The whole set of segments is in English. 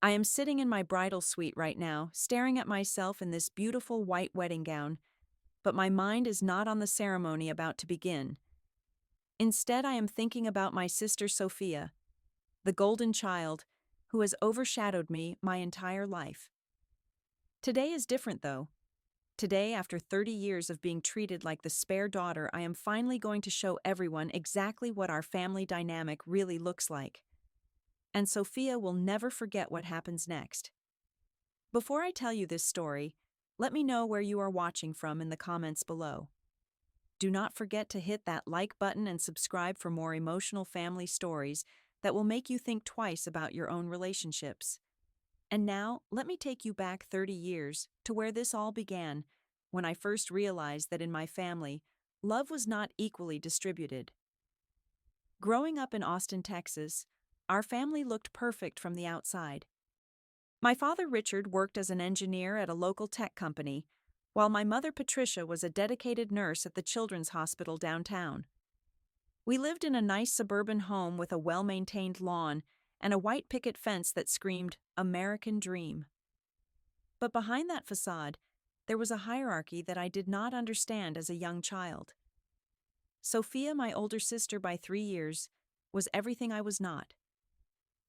I am sitting in my bridal suite right now, staring at myself in this beautiful white wedding gown, but my mind is not on the ceremony about to begin. Instead, I am thinking about my sister Sophia, the golden child, who has overshadowed me my entire life. Today is different, though. Today, after 30 years of being treated like the spare daughter, I am finally going to show everyone exactly what our family dynamic really looks like. And Sophia will never forget what happens next. Before I tell you this story, let me know where you are watching from in the comments below. Do not forget to hit that like button and subscribe for more emotional family stories that will make you think twice about your own relationships. And now, let me take you back 30 years to where this all began, when I first realized that in my family, love was not equally distributed. Growing up in Austin, Texas, our family looked perfect from the outside. My father Richard worked as an engineer at a local tech company, while my mother Patricia was a dedicated nurse at the children's hospital downtown. We lived in a nice suburban home with a well-maintained lawn and a white picket fence that screamed, "American Dream." But behind that facade, there was a hierarchy that I did not understand as a young child. Sophia, my older sister by 3 years, was everything I was not.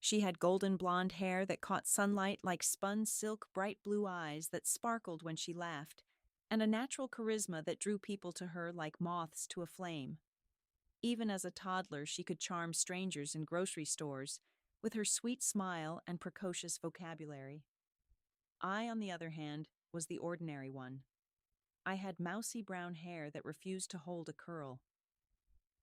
She had golden blonde hair that caught sunlight like spun silk, bright blue eyes that sparkled when she laughed, and a natural charisma that drew people to her like moths to a flame. Even as a toddler, she could charm strangers in grocery stores with her sweet smile and precocious vocabulary. I, on the other hand, was the ordinary one. I had mousy brown hair that refused to hold a curl,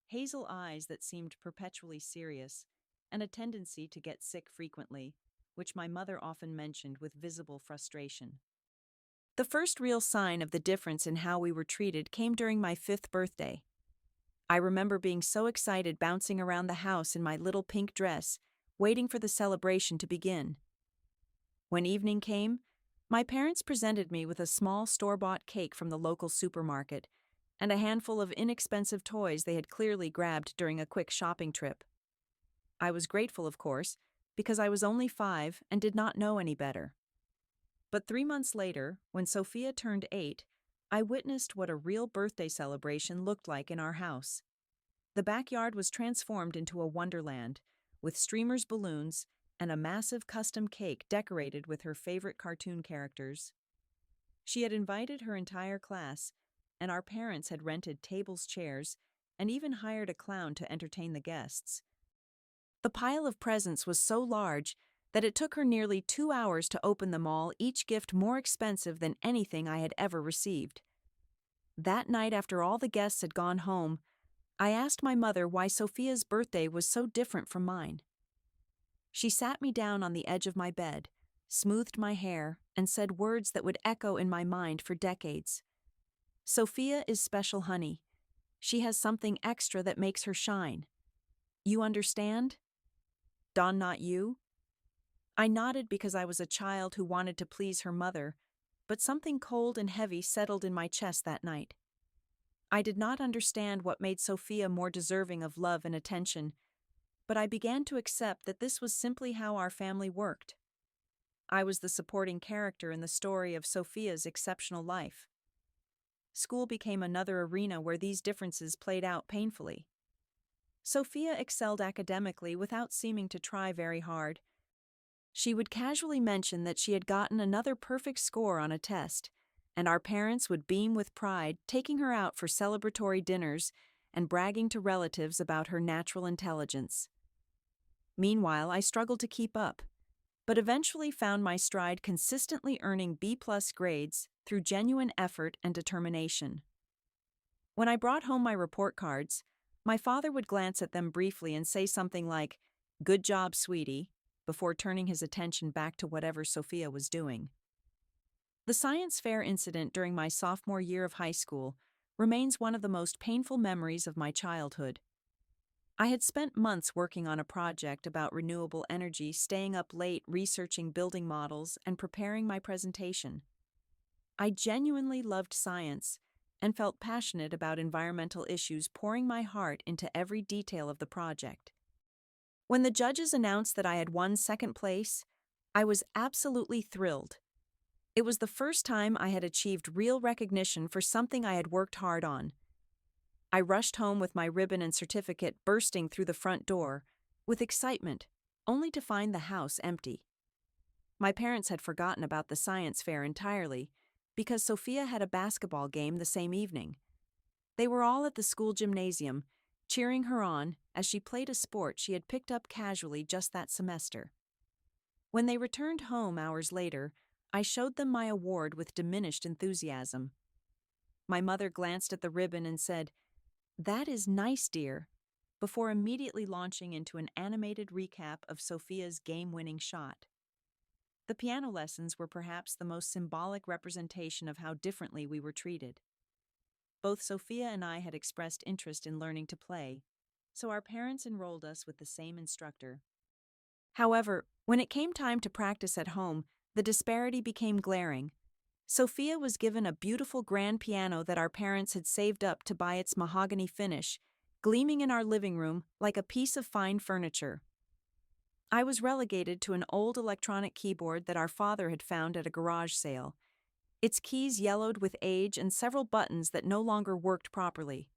hazel eyes that seemed perpetually serious, and a tendency to get sick frequently, which my mother often mentioned with visible frustration. The first real sign of the difference in how we were treated came during my 5th birthday. I remember being so excited bouncing around the house in my little pink dress, waiting for the celebration to begin. When evening came, my parents presented me with a small store-bought cake from the local supermarket and a handful of inexpensive toys they had clearly grabbed during a quick shopping trip. I was grateful, of course, because I was only 5 and did not know any better. But 3 months later, when Sophia turned 8, I witnessed what a real birthday celebration looked like in our house. The backyard was transformed into a wonderland, with streamers, balloons, and a massive custom cake decorated with her favorite cartoon characters. She had invited her entire class, and our parents had rented tables, chairs, and even hired a clown to entertain the guests. The pile of presents was so large that it took her nearly 2 hours to open them all, each gift more expensive than anything I had ever received. That night, after all the guests had gone home, I asked my mother why Sophia's birthday was so different from mine. She sat me down on the edge of my bed, smoothed my hair, and said words that would echo in my mind for decades. "Sophia is special, honey. She has something extra that makes her shine. You understand? Dawn, not you?" I nodded because I was a child who wanted to please her mother, but something cold and heavy settled in my chest that night. I did not understand what made Sophia more deserving of love and attention, but I began to accept that this was simply how our family worked. I was the supporting character in the story of Sophia's exceptional life. School became another arena where these differences played out painfully. Sophia excelled academically without seeming to try very hard. She would casually mention that she had gotten another perfect score on a test, and our parents would beam with pride, taking her out for celebratory dinners and bragging to relatives about her natural intelligence. Meanwhile, I struggled to keep up, but eventually found my stride consistently earning B+ grades through genuine effort and determination. When I brought home my report cards, my father would glance at them briefly and say something like, "Good job, sweetie," before turning his attention back to whatever Sophia was doing. The science fair incident during my sophomore year of high school remains one of the most painful memories of my childhood. I had spent months working on a project about renewable energy, staying up late researching building models and preparing my presentation. I genuinely loved science and felt passionate about environmental issues, pouring my heart into every detail of the project. When the judges announced that I had won second place, I was absolutely thrilled. It was the first time I had achieved real recognition for something I had worked hard on. I rushed home with my ribbon and certificate bursting through the front door, with excitement, only to find the house empty. My parents had forgotten about the science fair entirely, because Sophia had a basketball game the same evening. They were all at the school gymnasium, cheering her on as she played a sport she had picked up casually just that semester. When they returned home hours later, I showed them my award with diminished enthusiasm. My mother glanced at the ribbon and said, "That is nice, dear," before immediately launching into an animated recap of Sophia's game-winning shot. The piano lessons were perhaps the most symbolic representation of how differently we were treated. Both Sophia and I had expressed interest in learning to play, so our parents enrolled us with the same instructor. However, when it came time to practice at home, the disparity became glaring. Sophia was given a beautiful grand piano that our parents had saved up to buy its mahogany finish, gleaming in our living room like a piece of fine furniture. I was relegated to an old electronic keyboard that our father had found at a garage sale, its keys yellowed with age and several buttons that no longer worked properly.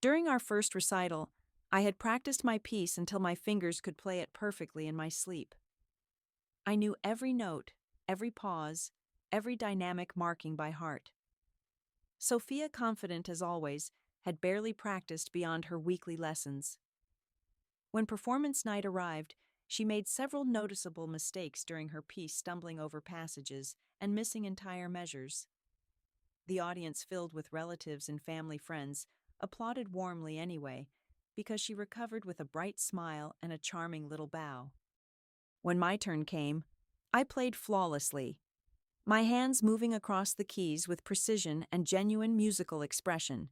During our first recital, I had practiced my piece until my fingers could play it perfectly in my sleep. I knew every note, every pause, every dynamic marking by heart. Sophia, confident as always, had barely practiced beyond her weekly lessons. When performance night arrived, she made several noticeable mistakes during her piece, stumbling over passages and missing entire measures. The audience, filled with relatives and family friends, applauded warmly anyway, because she recovered with a bright smile and a charming little bow. When my turn came, I played flawlessly, my hands moving across the keys with precision and genuine musical expression.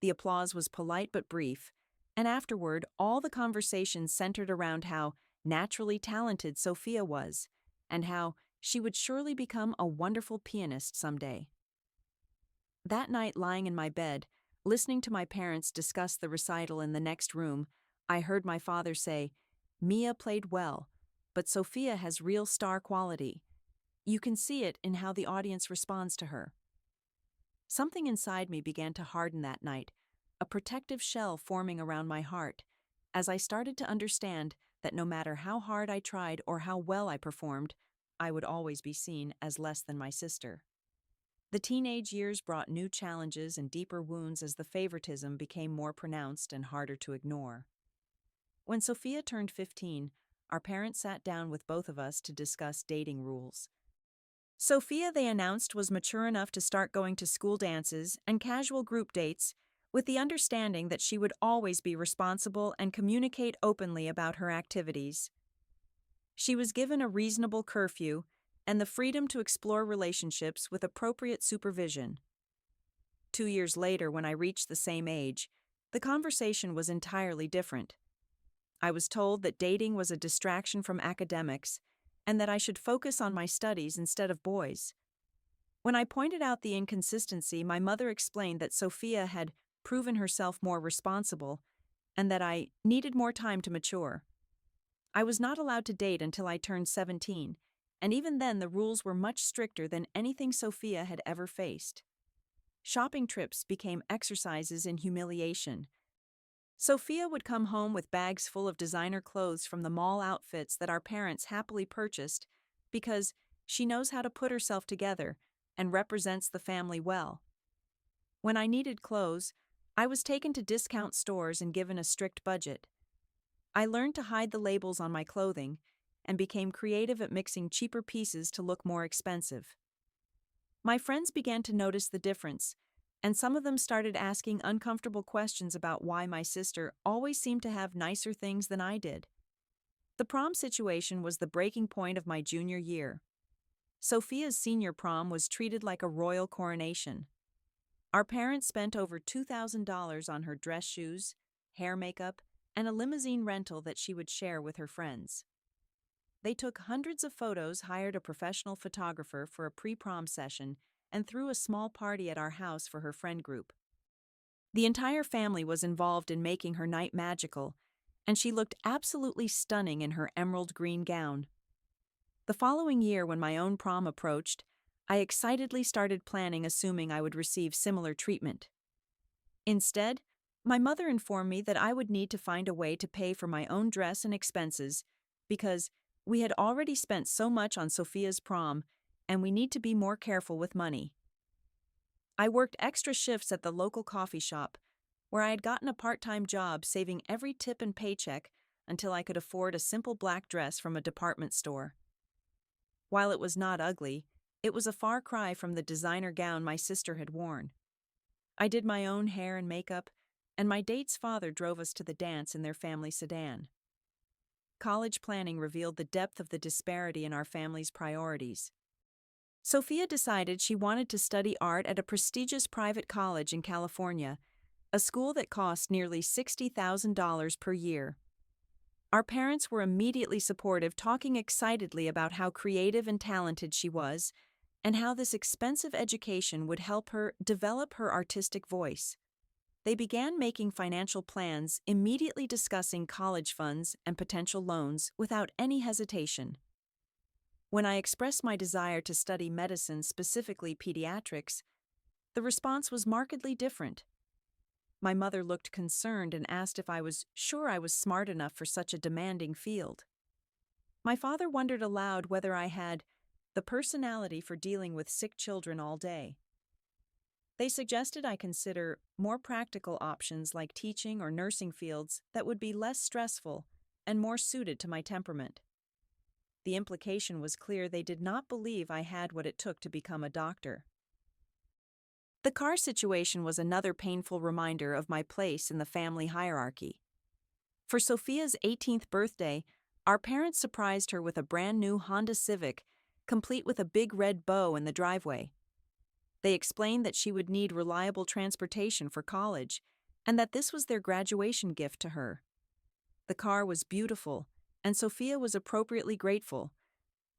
The applause was polite but brief, and afterward all the conversation centered around how naturally talented Sophia was, and how she would surely become a wonderful pianist someday. That night, lying in my bed, listening to my parents discuss the recital in the next room, I heard my father say, "Mia played well, but Sophia has real star quality. You can see it in how the audience responds to her." Something inside me began to harden that night, a protective shell forming around my heart, as I started to understand that no matter how hard I tried or how well I performed, I would always be seen as less than my sister. The teenage years brought new challenges and deeper wounds as the favoritism became more pronounced and harder to ignore. When Sophia turned 15, our parents sat down with both of us to discuss dating rules. Sophia, they announced, was mature enough to start going to school dances and casual group dates, with the understanding that she would always be responsible and communicate openly about her activities. She was given a reasonable curfew and the freedom to explore relationships with appropriate supervision. 2 years later, when I reached the same age, the conversation was entirely different. I was told that dating was a distraction from academics and that I should focus on my studies instead of boys. When I pointed out the inconsistency, my mother explained that Sophia had proven herself more responsible and that I needed more time to mature. I was not allowed to date until I turned 17, and even then the rules were much stricter than anything Sophia had ever faced. Shopping trips became exercises in humiliation. Sophia would come home with bags full of designer clothes from the mall outfits that our parents happily purchased because she knows how to put herself together and represents the family well. When I needed clothes, I was taken to discount stores and given a strict budget. I learned to hide the labels on my clothing and became creative at mixing cheaper pieces to look more expensive. My friends began to notice the difference, and some of them started asking uncomfortable questions about why my sister always seemed to have nicer things than I did. The prom situation was the breaking point of my junior year. Sophia's senior prom was treated like a royal coronation. Our parents spent over $2,000 on her dress shoes, hair makeup, and a limousine rental that she would share with her friends. They took hundreds of photos, hired a professional photographer for a pre-prom session, and threw a small party at our house for her friend group. The entire family was involved in making her night magical, and she looked absolutely stunning in her emerald green gown. The following year, when my own prom approached, I excitedly started planning, assuming I would receive similar treatment. Instead, my mother informed me that I would need to find a way to pay for my own dress and expenses because we had already spent so much on Sophia's prom and we need to be more careful with money. I worked extra shifts at the local coffee shop, where I had gotten a part-time job, saving every tip and paycheck until I could afford a simple black dress from a department store. While it was not ugly, it was a far cry from the designer gown my sister had worn. I did my own hair and makeup, and my date's father drove us to the dance in their family sedan. College planning revealed the depth of the disparity in our family's priorities. Sophia decided she wanted to study art at a prestigious private college in California, a school that cost nearly $60,000 per year. Our parents were immediately supportive, talking excitedly about how creative and talented she was, and how this expensive education would help her develop her artistic voice. They began making financial plans, immediately discussing college funds and potential loans without any hesitation. When I expressed my desire to study medicine, specifically pediatrics, the response was markedly different. My mother looked concerned and asked if I was sure I was smart enough for such a demanding field. My father wondered aloud whether I had the personality for dealing with sick children all day. They suggested I consider more practical options like teaching or nursing fields that would be less stressful and more suited to my temperament. The implication was clear: they did not believe I had what it took to become a doctor. The car situation was another painful reminder of my place in the family hierarchy. For Sophia's 18th birthday, our parents surprised her with a brand new Honda Civic, complete with a big red bow in the driveway. They explained that she would need reliable transportation for college, and that this was their graduation gift to her. The car was beautiful, and Sophia was appropriately grateful,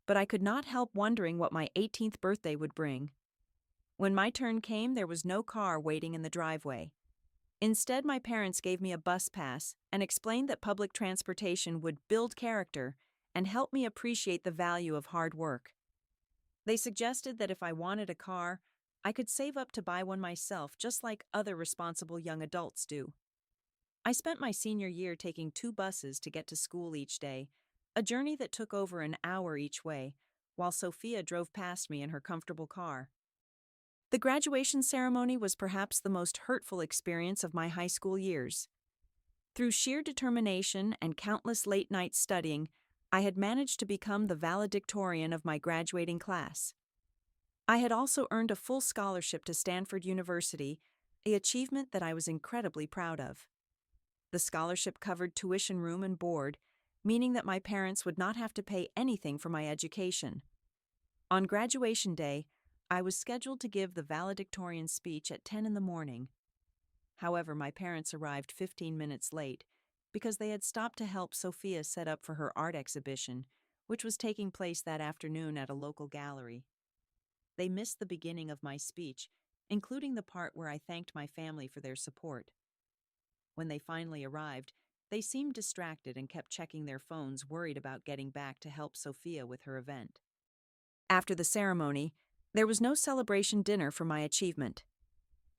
but I could not help wondering what my 18th birthday would bring. When my turn came, there was no car waiting in the driveway. Instead, my parents gave me a bus pass and explained that public transportation would build character and help me appreciate the value of hard work. They suggested that if I wanted a car, I could save up to buy one myself, just like other responsible young adults do. I spent my senior year taking 2 buses to get to school each day, a journey that took over an hour each way, while Sophia drove past me in her comfortable car. The graduation ceremony was perhaps the most hurtful experience of my high school years. Through sheer determination and countless late-night studying, I had managed to become the valedictorian of my graduating class. I had also earned a full scholarship to Stanford University, an achievement that I was incredibly proud of. The scholarship covered tuition, room, and board, meaning that my parents would not have to pay anything for my education. On graduation day, I was scheduled to give the valedictorian speech at 10 in the morning. However, my parents arrived 15 minutes late because they had stopped to help Sophia set up for her art exhibition, which was taking place that afternoon at a local gallery. They missed the beginning of my speech, including the part where I thanked my family for their support. When they finally arrived, they seemed distracted and kept checking their phones, worried about getting back to help Sophia with her event. After the ceremony, there was no celebration dinner for my achievement.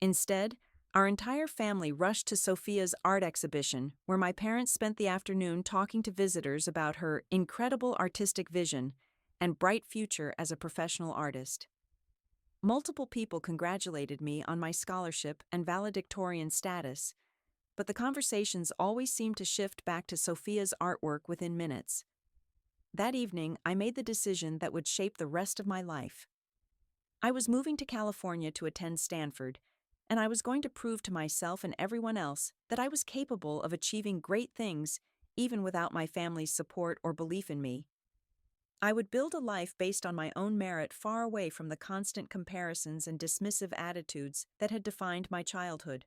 Instead, our entire family rushed to Sophia's art exhibition, where my parents spent the afternoon talking to visitors about her incredible artistic vision and bright future as a professional artist. Multiple people congratulated me on my scholarship and valedictorian status, but the conversations always seemed to shift back to Sophia's artwork within minutes. That evening, I made the decision that would shape the rest of my life. I was moving to California to attend Stanford, and I was going to prove to myself and everyone else that I was capable of achieving great things even without my family's support or belief in me. I would build a life based on my own merit, far away from the constant comparisons and dismissive attitudes that had defined my childhood.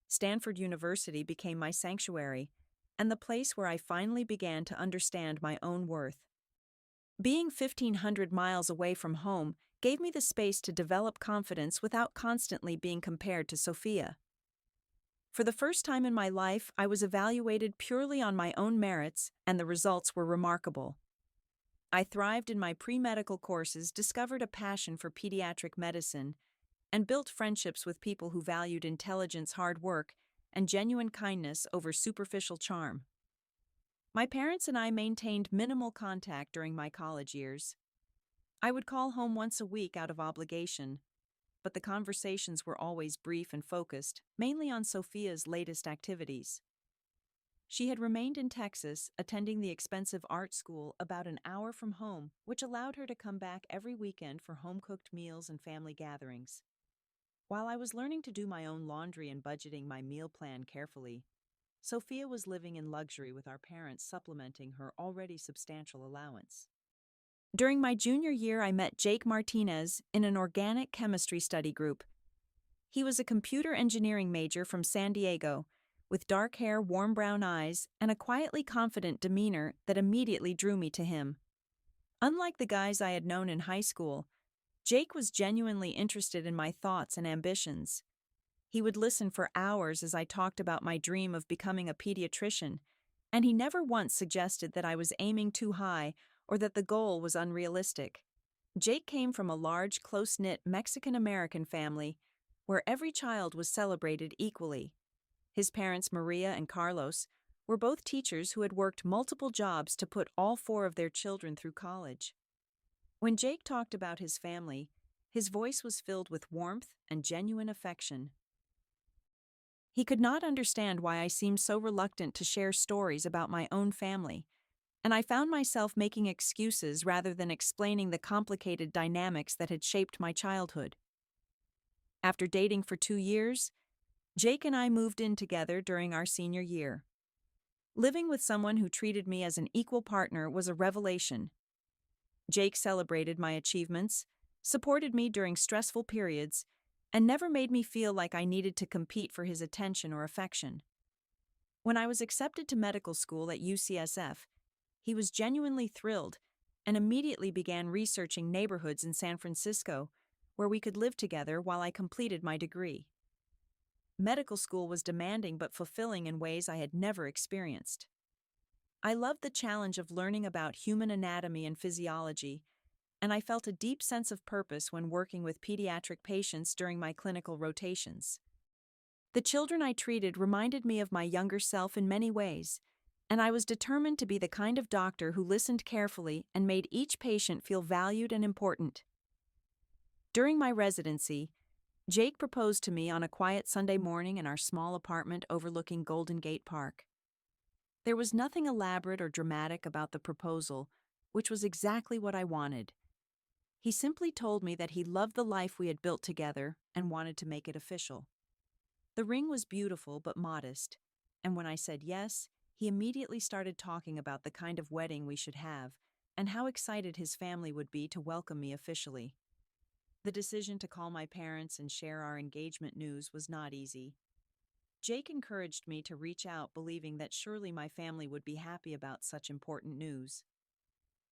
Stanford University became my sanctuary, and the place where I finally began to understand my own worth. Being 1,500 miles away from home gave me the space to develop confidence without constantly being compared to Sophia. For the first time in my life, I was evaluated purely on my own merits, and the results were remarkable. I thrived in my pre-medical courses, discovered a passion for pediatric medicine, and built friendships with people who valued intelligence, hard work, and genuine kindness over superficial charm. My parents and I maintained minimal contact during my college years. I would call home once a week out of obligation, but the conversations were always brief and focused, mainly on Sophia's latest activities. She had remained in Texas, attending the expensive art school about an hour from home, which allowed her to come back every weekend for home-cooked meals and family gatherings. While I was learning to do my own laundry and budgeting my meal plan carefully, Sophia was living in luxury with our parents supplementing her already substantial allowance. During my junior year, I met Jake Martinez in an organic chemistry study group. He was a computer engineering major from San Diego, with dark hair, warm brown eyes, and a quietly confident demeanor that immediately drew me to him. Unlike the guys I had known in high school, Jake was genuinely interested in my thoughts and ambitions. He would listen for hours as I talked about my dream of becoming a pediatrician, and he never once suggested that I was aiming too high or that the goal was unrealistic. Jake came from a large, close-knit Mexican-American family where every child was celebrated equally. His parents, Maria and Carlos, were both teachers who had worked multiple jobs to put all four of their children through college. When Jake talked about his family, his voice was filled with warmth and genuine affection. He could not understand why I seemed so reluctant to share stories about my own family, and I found myself making excuses rather than explaining the complicated dynamics that had shaped my childhood. After dating for 2 years, Jake and I moved in together during our senior year. Living with someone who treated me as an equal partner was a revelation. Jake celebrated my achievements, supported me during stressful periods, and never made me feel like I needed to compete for his attention or affection. When I was accepted to medical school at UCSF, he was genuinely thrilled and immediately began researching neighborhoods in San Francisco where we could live together while I completed my degree. Medical school was demanding but fulfilling in ways I had never experienced. I loved the challenge of learning about human anatomy and physiology, and I felt a deep sense of purpose when working with pediatric patients during my clinical rotations. The children I treated reminded me of my younger self in many ways, and I was determined to be the kind of doctor who listened carefully and made each patient feel valued and important. During my residency, Jake proposed to me on a quiet Sunday morning in our small apartment overlooking Golden Gate Park. There was nothing elaborate or dramatic about the proposal, which was exactly what I wanted. He simply told me that he loved the life we had built together and wanted to make it official. The ring was beautiful but modest, and when I said yes, he immediately started talking about the kind of wedding we should have and how excited his family would be to welcome me officially. The decision to call my parents and share our engagement news was not easy. Jake encouraged me to reach out, believing that surely my family would be happy about such important news.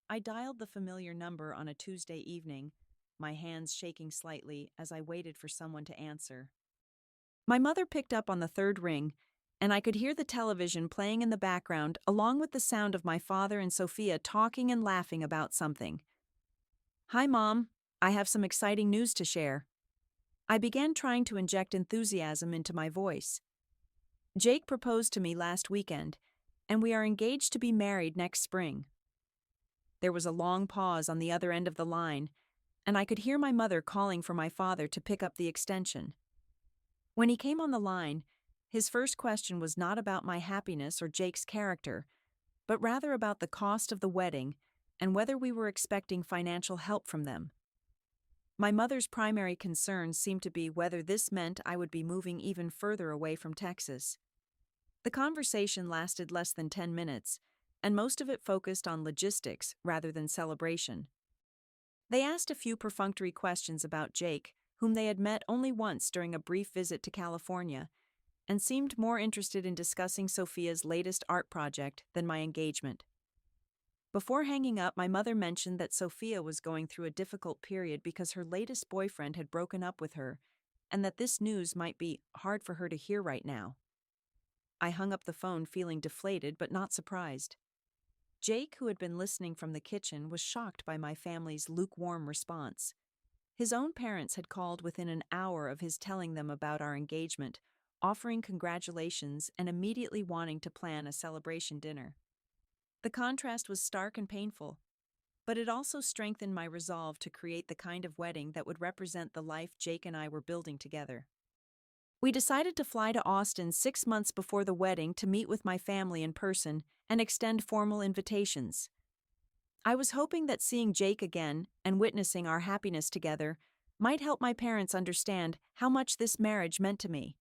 I dialed the familiar number on a Tuesday evening, my hands shaking slightly as I waited for someone to answer. My mother picked up on the third ring, and I could hear the television playing in the background along with the sound of my father and Sophia talking and laughing about something. "Hi, Mom. I have some exciting news to share." I began trying to inject enthusiasm into my voice. Jake proposed to me last weekend, and we are engaged to be married next spring. There was a long pause on the other end of the line, and I could hear my mother calling for my father to pick up the extension. When he came on the line, his first question was not about my happiness or Jake's character, but rather about the cost of the wedding and whether we were expecting financial help from them. My mother's primary concern seemed to be whether this meant I would be moving even further away from Texas. The conversation lasted less than 10 minutes, and most of it focused on logistics rather than celebration. They asked a few perfunctory questions about Jake, whom they had met only once during a brief visit to California, and seemed more interested in discussing Sophia's latest art project than my engagement. Before hanging up, my mother mentioned that Sophia was going through a difficult period because her latest boyfriend had broken up with her, and that this news might be hard for her to hear right now. I hung up the phone feeling deflated but not surprised. Jake, who had been listening from the kitchen, was shocked by my family's lukewarm response. His own parents had called within an hour of his telling them about our engagement, offering congratulations and immediately wanting to plan a celebration dinner. The contrast was stark and painful, but it also strengthened my resolve to create the kind of wedding that would represent the life Jake and I were building together. We decided to fly to Austin 6 months before the wedding to meet with my family in person and extend formal invitations. I was hoping that seeing Jake again and witnessing our happiness together might help my parents understand how much this marriage meant to me.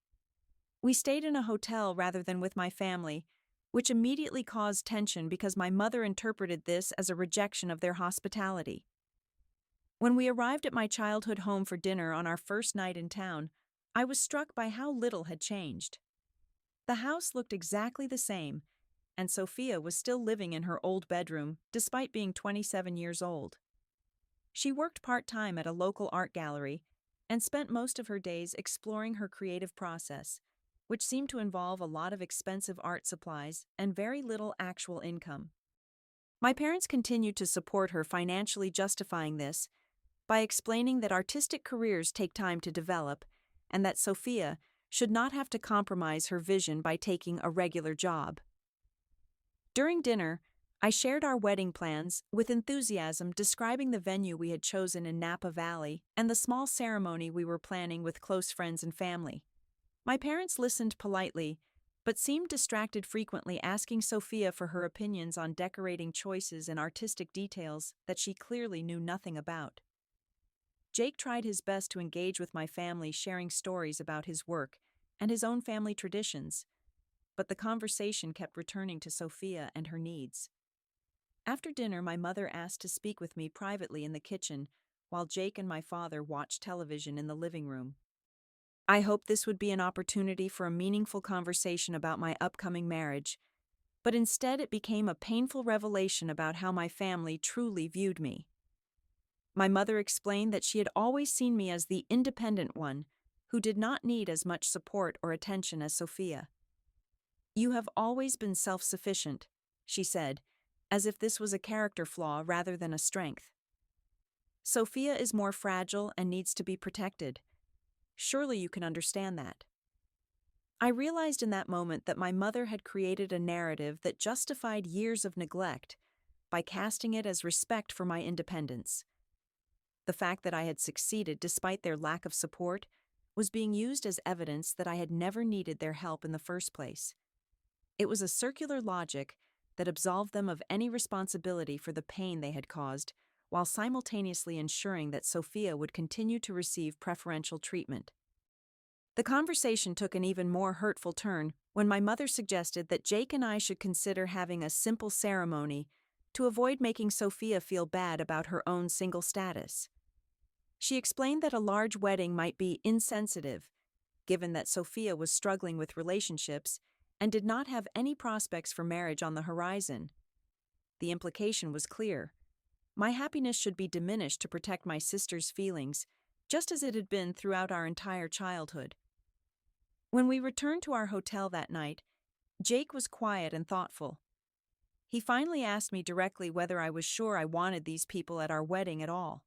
We stayed in a hotel rather than with my family, which immediately caused tension because my mother interpreted this as a rejection of their hospitality. When we arrived at my childhood home for dinner on our first night in town, I was struck by how little had changed. The house looked exactly the same, and Sophia was still living in her old bedroom despite being 27 years old. She worked part-time at a local art gallery and spent most of her days exploring her creative process, which seemed to involve a lot of expensive art supplies and very little actual income. My parents continued to support her, financially justifying this by explaining that artistic careers take time to develop and that Sophia should not have to compromise her vision by taking a regular job. During dinner, I shared our wedding plans with enthusiasm, describing the venue we had chosen in Napa Valley and the small ceremony we were planning with close friends and family. My parents listened politely, but seemed distracted, frequently asking Sophia for her opinions on decorating choices and artistic details that she clearly knew nothing about. Jake tried his best to engage with my family, sharing stories about his work and his own family traditions, but the conversation kept returning to Sophia and her needs. After dinner, my mother asked to speak with me privately in the kitchen, while Jake and my father watched television in the living room. I hoped this would be an opportunity for a meaningful conversation about my upcoming marriage, but instead it became a painful revelation about how my family truly viewed me. My mother explained that she had always seen me as the independent one, who did not need as much support or attention as Sophia. "You have always been self-sufficient," she said, as if this was a character flaw rather than a strength. "Sophia is more fragile and needs to be protected. Surely you can understand that." I realized in that moment that my mother had created a narrative that justified years of neglect by casting it as respect for my independence. The fact that I had succeeded despite their lack of support was being used as evidence that I had never needed their help in the first place. It was a circular logic that absolved them of any responsibility for the pain they had caused, while simultaneously ensuring that Sophia would continue to receive preferential treatment. The conversation took an even more hurtful turn when my mother suggested that Jake and I should consider having a simple ceremony to avoid making Sophia feel bad about her own single status. She explained that a large wedding might be insensitive, given that Sophia was struggling with relationships and did not have any prospects for marriage on the horizon. The implication was clear. My happiness should be diminished to protect my sister's feelings, just as it had been throughout our entire childhood. When we returned to our hotel that night, Jake was quiet and thoughtful. He finally asked me directly whether I was sure I wanted these people at our wedding at all.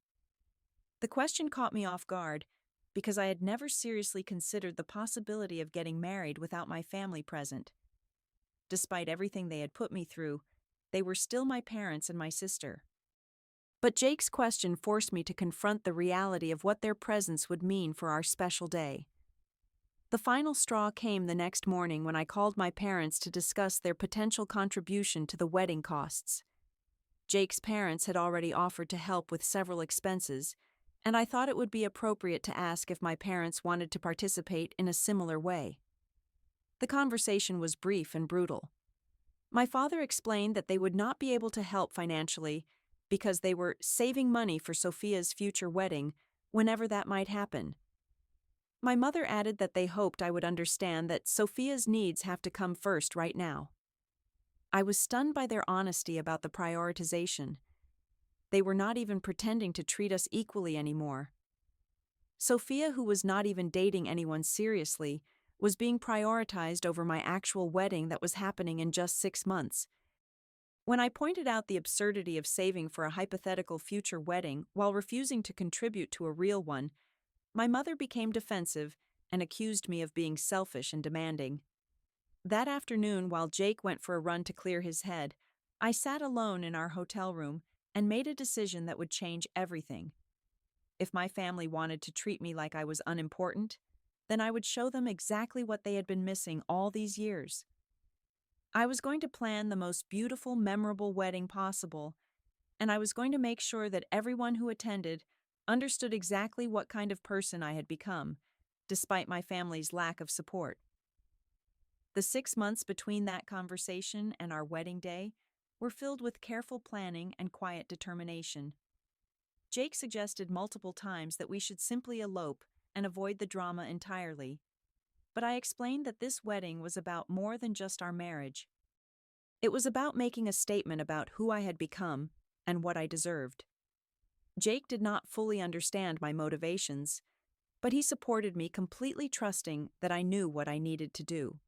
The question caught me off guard, because I had never seriously considered the possibility of getting married without my family present. Despite everything they had put me through, they were still my parents and my sister. But Jake's question forced me to confront the reality of what their presence would mean for our special day. The final straw came the next morning when I called my parents to discuss their potential contribution to the wedding costs. Jake's parents had already offered to help with several expenses, and I thought it would be appropriate to ask if my parents wanted to participate in a similar way. The conversation was brief and brutal. My father explained that they would not be able to help financially because they were saving money for Sophia's future wedding, whenever that might happen. My mother added that they hoped I would understand that Sophia's needs have to come first right now. I was stunned by their honesty about the prioritization. They were not even pretending to treat us equally anymore. Sophia, who was not even dating anyone seriously, was being prioritized over my actual wedding that was happening in just 6 months. When I pointed out the absurdity of saving for a hypothetical future wedding while refusing to contribute to a real one, my mother became defensive and accused me of being selfish and demanding. That afternoon, while Jake went for a run to clear his head, I sat alone in our hotel room and made a decision that would change everything. If my family wanted to treat me like I was unimportant, then I would show them exactly what they had been missing all these years. I was going to plan the most beautiful, memorable wedding possible, and I was going to make sure that everyone who attended understood exactly what kind of person I had become, despite my family's lack of support. The 6 months between that conversation and our wedding day were filled with careful planning and quiet determination. Jake suggested multiple times that we should simply elope and avoid the drama entirely, but I explained that this wedding was about more than just our marriage. It was about making a statement about who I had become and what I deserved. Jake did not fully understand my motivations, but he supported me, completely trusting that I knew what I needed to do.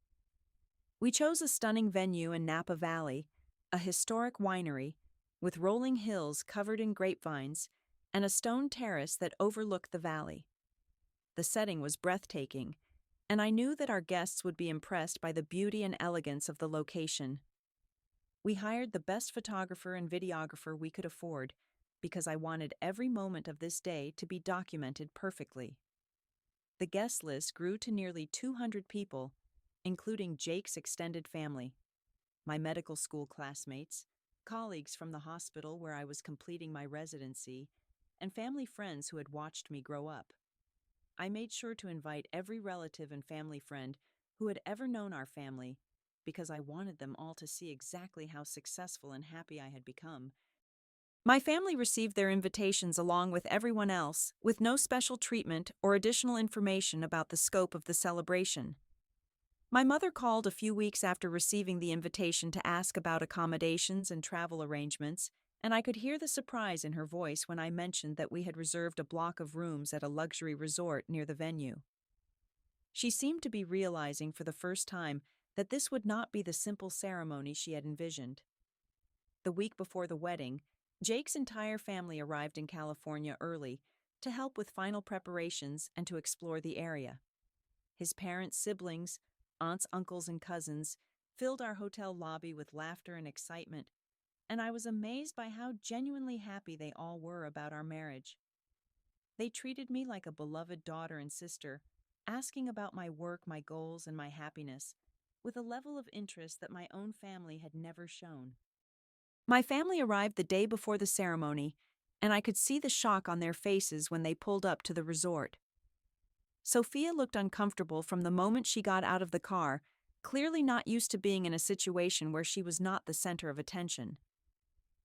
We chose a stunning venue in Napa Valley, a historic winery with rolling hills covered in grapevines and a stone terrace that overlooked the valley. The setting was breathtaking, and I knew that our guests would be impressed by the beauty and elegance of the location. We hired the best photographer and videographer we could afford because I wanted every moment of this day to be documented perfectly. The guest list grew to nearly 200 people, including Jake's extended family, my medical school classmates, colleagues from the hospital where I was completing my residency, and family friends who had watched me grow up. I made sure to invite every relative and family friend who had ever known our family because I wanted them all to see exactly how successful and happy I had become. My family received their invitations along with everyone else, with no special treatment or additional information about the scope of the celebration. My mother called a few weeks after receiving the invitation to ask about accommodations and travel arrangements, and I could hear the surprise in her voice when I mentioned that we had reserved a block of rooms at a luxury resort near the venue. She seemed to be realizing for the first time that this would not be the simple ceremony she had envisioned. The week before the wedding, Jake's entire family arrived in California early to help with final preparations and to explore the area. His parents, siblings, aunts, uncles, and cousins filled our hotel lobby with laughter and excitement, and I was amazed by how genuinely happy they all were about our marriage. They treated me like a beloved daughter and sister, asking about my work, my goals, and my happiness, with a level of interest that my own family had never shown. My family arrived the day before the ceremony, and I could see the shock on their faces when they pulled up to the resort. Sophia looked uncomfortable from the moment she got out of the car, clearly not used to being in a situation where she was not the center of attention.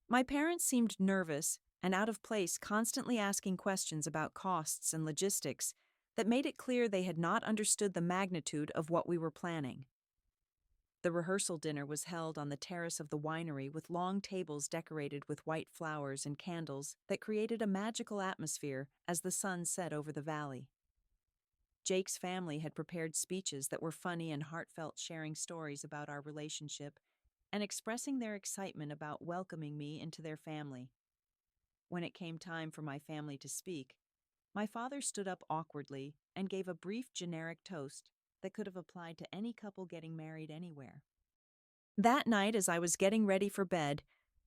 My parents seemed nervous and out of place, constantly asking questions about costs and logistics that made it clear they had not understood the magnitude of what we were planning. The rehearsal dinner was held on the terrace of the winery with long tables decorated with white flowers and candles that created a magical atmosphere as the sun set over the valley. Jake's family had prepared speeches that were funny and heartfelt, sharing stories about our relationship and expressing their excitement about welcoming me into their family. When it came time for my family to speak, my father stood up awkwardly and gave a brief generic toast that could have applied to any couple getting married anywhere. That night, as I was getting ready for bed,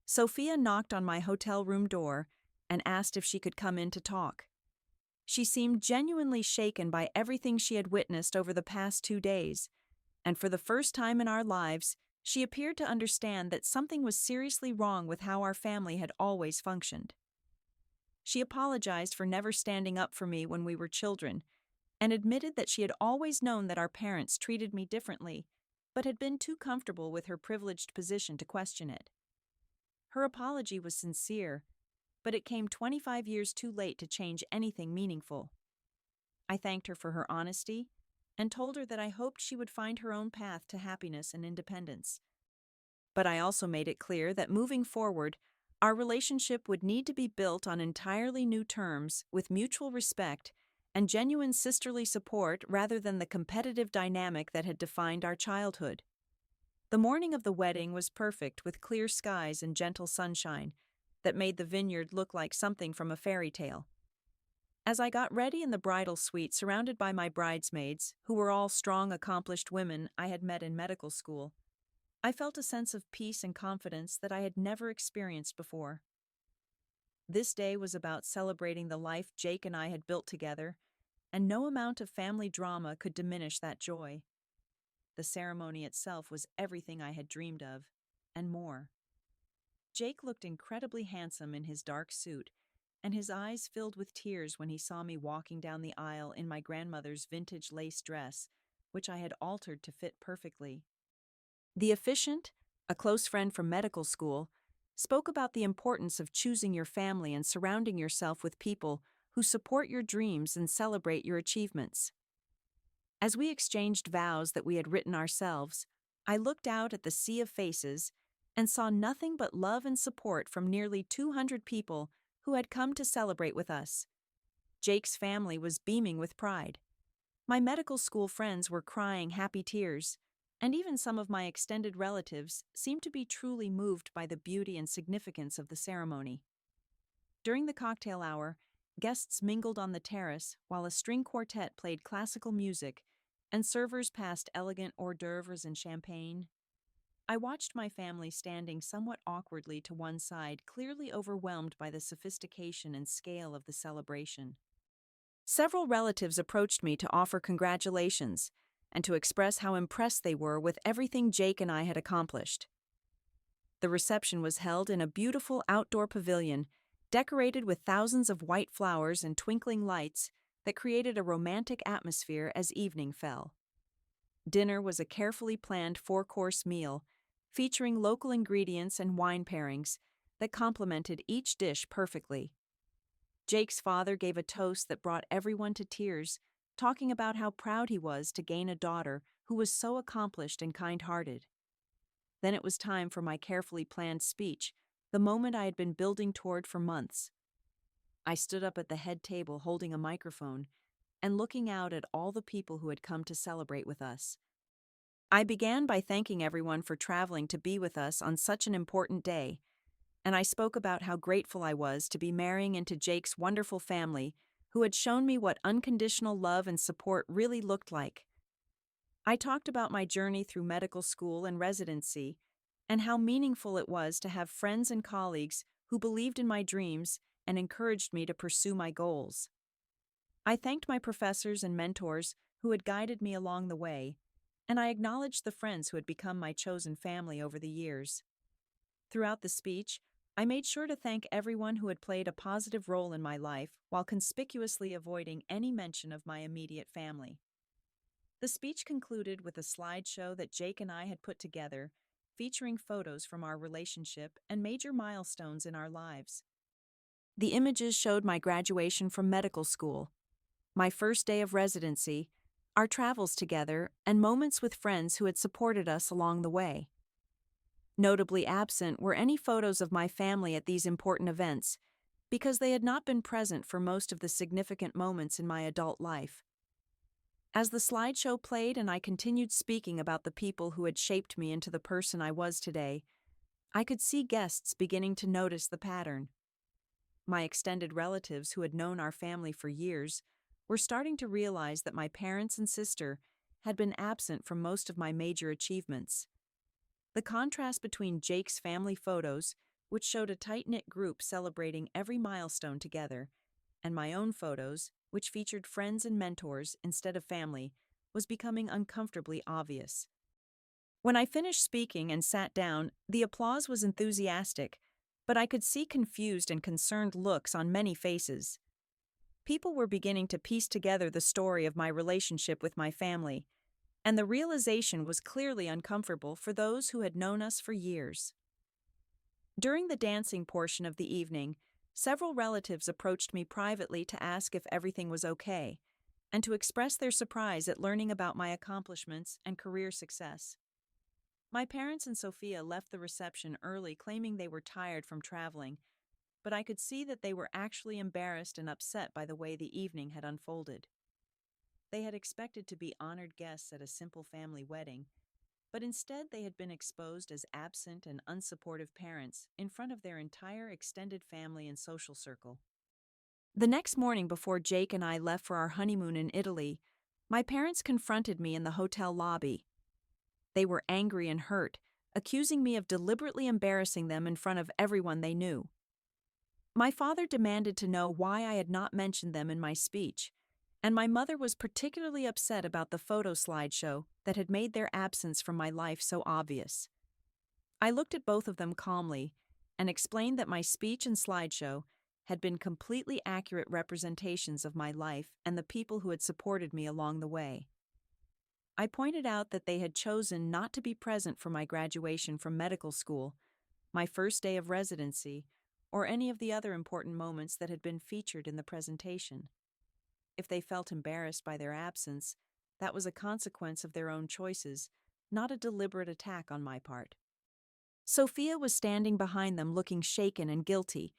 Sophia knocked on my hotel room door and asked if she could come in to talk. She seemed genuinely shaken by everything she had witnessed over the past 2 days, and for the first time in our lives, she appeared to understand that something was seriously wrong with how our family had always functioned. She apologized for never standing up for me when we were children, and admitted that she had always known that our parents treated me differently, but had been too comfortable with her privileged position to question it. Her apology was sincere, but it came 25 years too late to change anything meaningful. I thanked her for her honesty and told her that I hoped she would find her own path to happiness and independence. But I also made it clear that moving forward, our relationship would need to be built on entirely new terms with mutual respect and genuine sisterly support rather than the competitive dynamic that had defined our childhood. The morning of the wedding was perfect with clear skies and gentle sunshine that made the vineyard look like something from a fairy tale. As I got ready in the bridal suite surrounded by my bridesmaids, who were all strong, accomplished women I had met in medical school, I felt a sense of peace and confidence that I had never experienced before. This day was about celebrating the life Jake and I had built together, and no amount of family drama could diminish that joy. The ceremony itself was everything I had dreamed of, and more. Jake looked incredibly handsome in his dark suit, and his eyes filled with tears when he saw me walking down the aisle in my grandmother's vintage lace dress, which I had altered to fit perfectly. The officiant, a close friend from medical school, spoke about the importance of choosing your family and surrounding yourself with people who support your dreams and celebrate your achievements. As we exchanged vows that we had written ourselves, I looked out at the sea of faces and saw nothing but love and support from nearly 200 people who had come to celebrate with us. Jake's family was beaming with pride. My medical school friends were crying happy tears, and even some of my extended relatives seemed to be truly moved by the beauty and significance of the ceremony. During the cocktail hour, guests mingled on the terrace while a string quartet played classical music and servers passed elegant hors d'oeuvres and champagne. I watched my family standing somewhat awkwardly to one side, clearly overwhelmed by the sophistication and scale of the celebration. Several relatives approached me to offer congratulations and to express how impressed they were with everything Jake and I had accomplished. The reception was held in a beautiful outdoor pavilion, decorated with thousands of white flowers and twinkling lights that created a romantic atmosphere as evening fell. Dinner was a carefully planned four-course meal, featuring local ingredients and wine pairings that complemented each dish perfectly. Jake's father gave a toast that brought everyone to tears, talking about how proud he was to gain a daughter who was so accomplished and kind-hearted. Then it was time for my carefully planned speech, the moment I had been building toward for months. I stood up at the head table holding a microphone and looking out at all the people who had come to celebrate with us. I began by thanking everyone for traveling to be with us on such an important day, and I spoke about how grateful I was to be marrying into Jake's wonderful family, who had shown me what unconditional love and support really looked like. I talked about my journey through medical school and residency, and how meaningful it was to have friends and colleagues who believed in my dreams and encouraged me to pursue my goals. I thanked my professors and mentors who had guided me along the way, and I acknowledged the friends who had become my chosen family over the years. Throughout the speech, I made sure to thank everyone who had played a positive role in my life while conspicuously avoiding any mention of my immediate family. The speech concluded with a slideshow that Jake and I had put together, featuring photos from our relationship and major milestones in our lives. The images showed my graduation from medical school, my first day of residency, our travels together, and moments with friends who had supported us along the way. Notably absent were any photos of my family at these important events, because they had not been present for most of the significant moments in my adult life. As the slideshow played and I continued speaking about the people who had shaped me into the person I was today, I could see guests beginning to notice the pattern. My extended relatives who had known our family for years were starting to realize that my parents and sister had been absent from most of my major achievements. The contrast between Jake's family photos, which showed a tight-knit group celebrating every milestone together, and my own photos, which featured friends and mentors instead of family, was becoming uncomfortably obvious. When I finished speaking and sat down, the applause was enthusiastic, but I could see confused and concerned looks on many faces. People were beginning to piece together the story of my relationship with my family, and the realization was clearly uncomfortable for those who had known us for years. During the dancing portion of the evening, several relatives approached me privately to ask if everything was okay, and to express their surprise at learning about my accomplishments and career success. My parents and Sophia left the reception early, claiming they were tired from traveling, but I could see that they were actually embarrassed and upset by the way the evening had unfolded. They had expected to be honored guests at a simple family wedding, but instead they had been exposed as absent and unsupportive parents in front of their entire extended family and social circle. The next morning before Jake and I left for our honeymoon in Italy, my parents confronted me in the hotel lobby. They were angry and hurt, accusing me of deliberately embarrassing them in front of everyone they knew. My father demanded to know why I had not mentioned them in my speech, and my mother was particularly upset about the photo slideshow that had made their absence from my life so obvious. I looked at both of them calmly and explained that my speech and slideshow had been completely accurate representations of my life and the people who had supported me along the way. I pointed out that they had chosen not to be present for my graduation from medical school, my first day of residency, or any of the other important moments that had been featured in the presentation. If they felt embarrassed by their absence, that was a consequence of their own choices, not a deliberate attack on my part. Sophia was standing behind them looking shaken and guilty,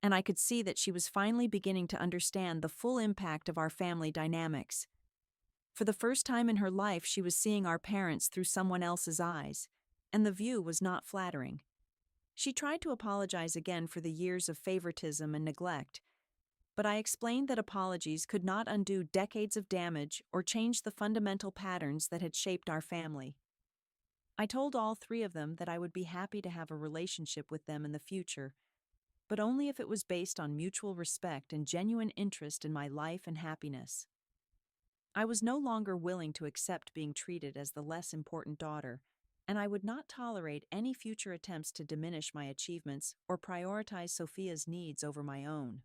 and I could see that she was finally beginning to understand the full impact of our family dynamics. For the first time in her life, she was seeing our parents through someone else's eyes, and the view was not flattering. She tried to apologize again for the years of favoritism and neglect, but I explained that apologies could not undo decades of damage or change the fundamental patterns that had shaped our family. I told all three of them that I would be happy to have a relationship with them in the future, but only if it was based on mutual respect and genuine interest in my life and happiness. I was no longer willing to accept being treated as the less important daughter, and I would not tolerate any future attempts to diminish my achievements or prioritize Sophia's needs over my own.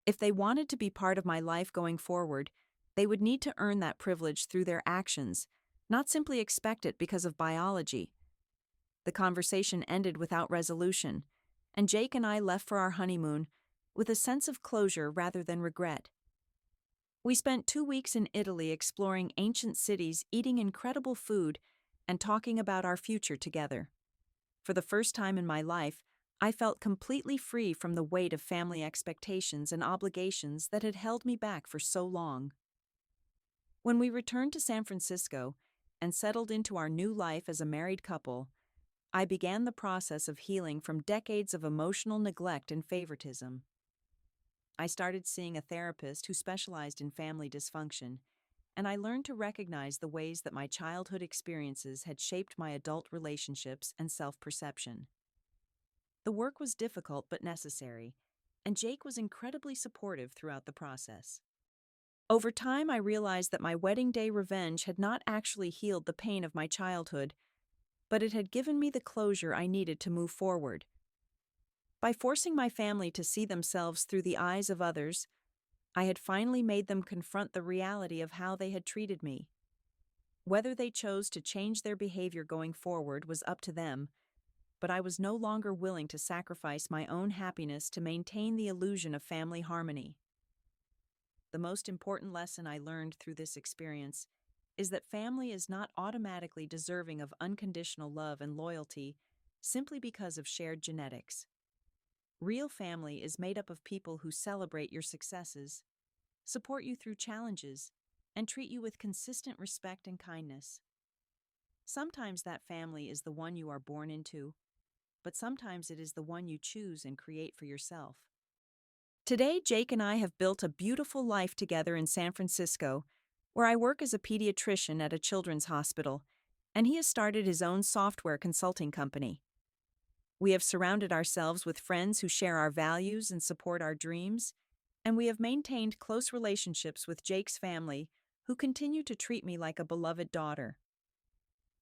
If they wanted to be part of my life going forward, they would need to earn that privilege through their actions, not simply expect it because of biology. The conversation ended without resolution, and Jake and I left for our honeymoon with a sense of closure rather than regret. We spent 2 weeks in Italy exploring ancient cities, eating incredible food, and talking about our future together. For the first time in my life, I felt completely free from the weight of family expectations and obligations that had held me back for so long. When we returned to San Francisco and settled into our new life as a married couple, I began the process of healing from decades of emotional neglect and favoritism. I started seeing a therapist who specialized in family dysfunction, and I learned to recognize the ways that my childhood experiences had shaped my adult relationships and self-perception. The work was difficult but necessary, and Jake was incredibly supportive throughout the process. Over time, I realized that my wedding day revenge had not actually healed the pain of my childhood, but it had given me the closure I needed to move forward. By forcing my family to see themselves through the eyes of others, I had finally made them confront the reality of how they had treated me. Whether they chose to change their behavior going forward was up to them, but I was no longer willing to sacrifice my own happiness to maintain the illusion of family harmony. The most important lesson I learned through this experience is that family is not automatically deserving of unconditional love and loyalty simply because of shared genetics. Real family is made up of people who celebrate your successes, support you through challenges, and treat you with consistent respect and kindness. Sometimes that family is the one you are born into, but sometimes it is the one you choose and create for yourself. Today, Jake and I have built a beautiful life together in San Francisco, where I work as a pediatrician at a children's hospital, and he has started his own software consulting company. We have surrounded ourselves with friends who share our values and support our dreams, and we have maintained close relationships with Jake's family, who continue to treat me like a beloved daughter.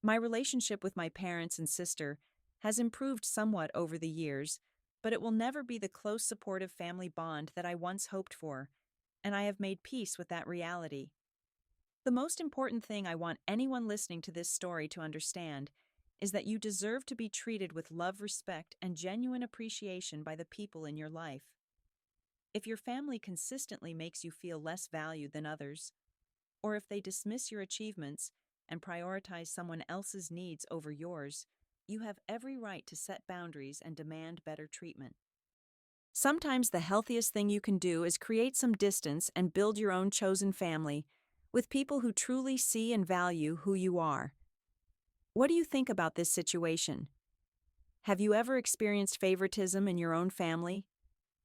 My relationship with my parents and sister has improved somewhat over the years, but it will never be the close supportive family bond that I once hoped for, and I have made peace with that reality. The most important thing I want anyone listening to this story to understand is that you deserve to be treated with love, respect, and genuine appreciation by the people in your life. If your family consistently makes you feel less valued than others, or if they dismiss your achievements and prioritize someone else's needs over yours, you have every right to set boundaries and demand better treatment. Sometimes the healthiest thing you can do is create some distance and build your own chosen family with people who truly see and value who you are. What do you think about this situation? Have you ever experienced favoritism in your own family?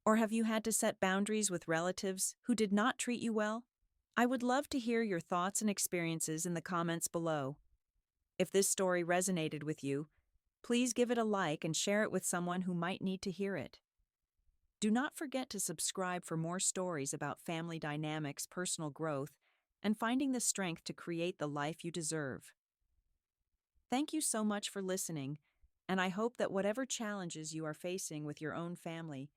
Or have you had to set boundaries with relatives who did not treat you well? I would love to hear your thoughts and experiences in the comments below. If this story resonated with you, please give it a like and share it with someone who might need to hear it. Do not forget to subscribe for more stories about family dynamics, personal growth, and finding the strength to create the life you deserve. Thank you so much for listening, and I hope that whatever challenges you are facing with your own family,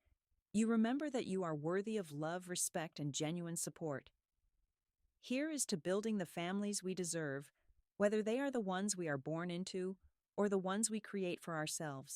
you remember that you are worthy of love, respect, and genuine support. Here is to building the families we deserve, whether they are the ones we are born into or the ones we create for ourselves.